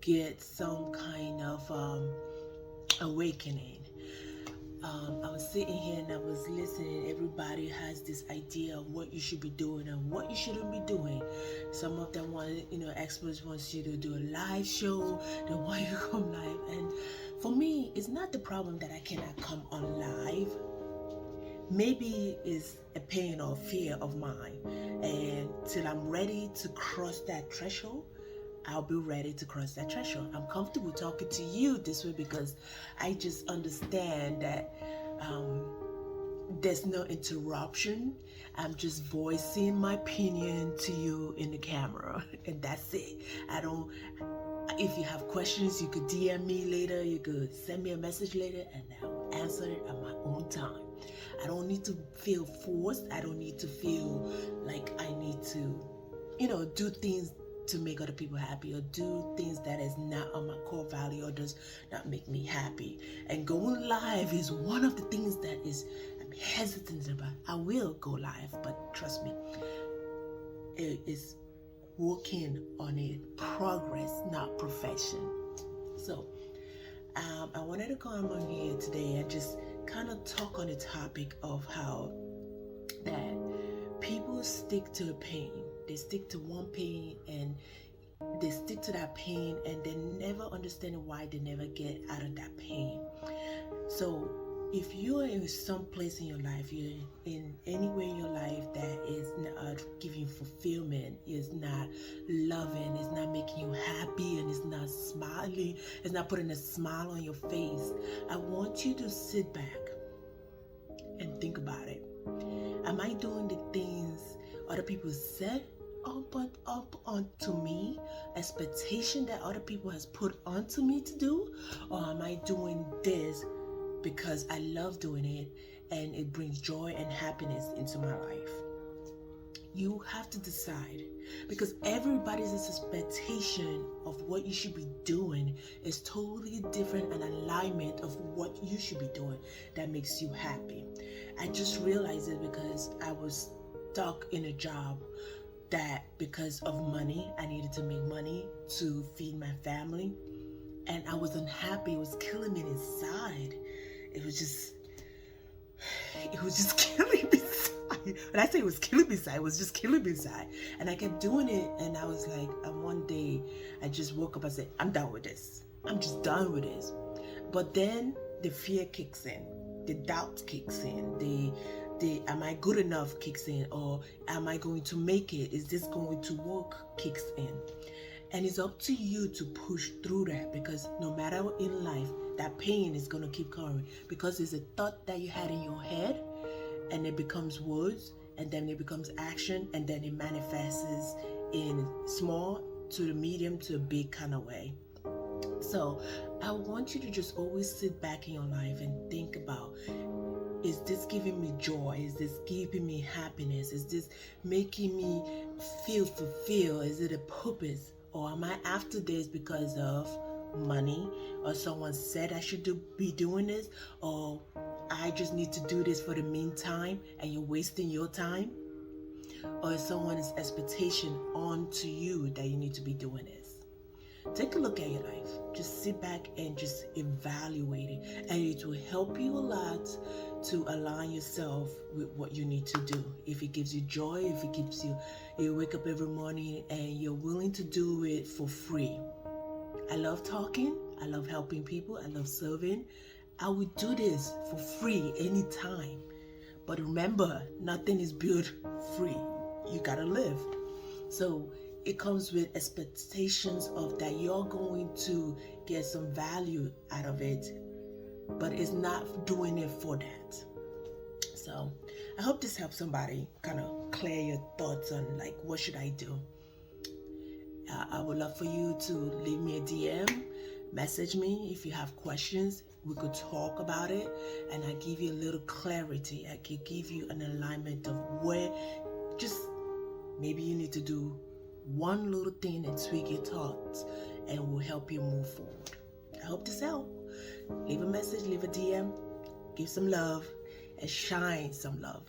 get some kind of awakening. I was sitting here and I was listening. Everybody has this idea of what you should be doing and what you shouldn't be doing. Some of them want, experts wants you to do a live show. They want you to come live. And for me, it's not the problem that I cannot come on live. Maybe it's a pain or fear of mine. And till I'm ready to cross that threshold, I'll be ready to cross that threshold. I'm comfortable talking to you this way because I just understand that there's no interruption. I'm just voicing my opinion to you in the camera, and that's it. If you have questions, you could DM me later, you could send me a message later, and I'll answer it at my own time. I don't need to feel forced. I don't need to feel like I need to, do things to make other people happy, or do things that is not on my core value or does not make me happy. And going live is one of the things that I'm hesitant about. I will go live, but trust me, it is working on it, progress, not perfection. So I wanted to come on here today and just kind of talk on the topic of how that people stick to a pain. They stick to one pain and they stick to that pain, and they never understand why they never get out of that pain. So if you're in some place in your life, you're in anywhere in your life that is not giving fulfillment, is not loving, is not making you happy, and is not smiling, is not putting a smile on your face, I want you to sit back and think about it. Am I doing the things other people said up onto me, expectation that other people has put onto me to do, or am I doing this because I love doing it and it brings joy and happiness into my life? You have to decide, because everybody's expectation of what you should be doing is totally different, an alignment of what you should be doing that makes you happy. I just realized it because I was stuck in a job that because of money, I needed to make money to feed my family, and I was unhappy. It was killing me inside. It was just killing me inside. When I say it was killing me inside, it was just killing me inside. And I kept doing it, and I was like, and one day I just woke up and said, I'm done with this. I'm just done with this. But then the fear kicks in, the doubt kicks in, the am I good enough kicks in, or am I going to make it? Is this going to work kicks in? And it's up to you to push through that, because no matter what in life, that pain is going to keep coming, because it's a thought that you had in your head, and it becomes words, and then it becomes action, and then it manifests in small to the medium to a big kind of way. So I want you to just always sit back in your life and think about, is this giving me joy? Is this giving me happiness? Is this making me feel fulfilled? Is it a purpose? Or am I after this because of money, or someone said I should be doing this, or I just need to do this for the meantime and you're wasting your time? Or is someone's expectation onto you that you need to be doing this? Take a look at your life. Just sit back and just evaluate it, and it will help you a lot to align yourself with what you need to do. If it gives you joy, if it keeps you wake up every morning and you're willing to do it for free. I love talking, I love helping people, I love serving. I would do this for free anytime. But remember, nothing is built free. You gotta live. So it comes with expectations of that you're going to get some value out of it, but it's not doing it for that. So I hope this helps somebody kind of clear your thoughts on like, what should I do? I would love for you to leave me a DM, message me if you have questions. We could talk about it, and I give you a little clarity. I could give you an alignment of where just maybe you need to do one little thing and tweak your thoughts, and will help you move forward. I hope this helped. Leave a message, leave a DM, give some love, and shine some love.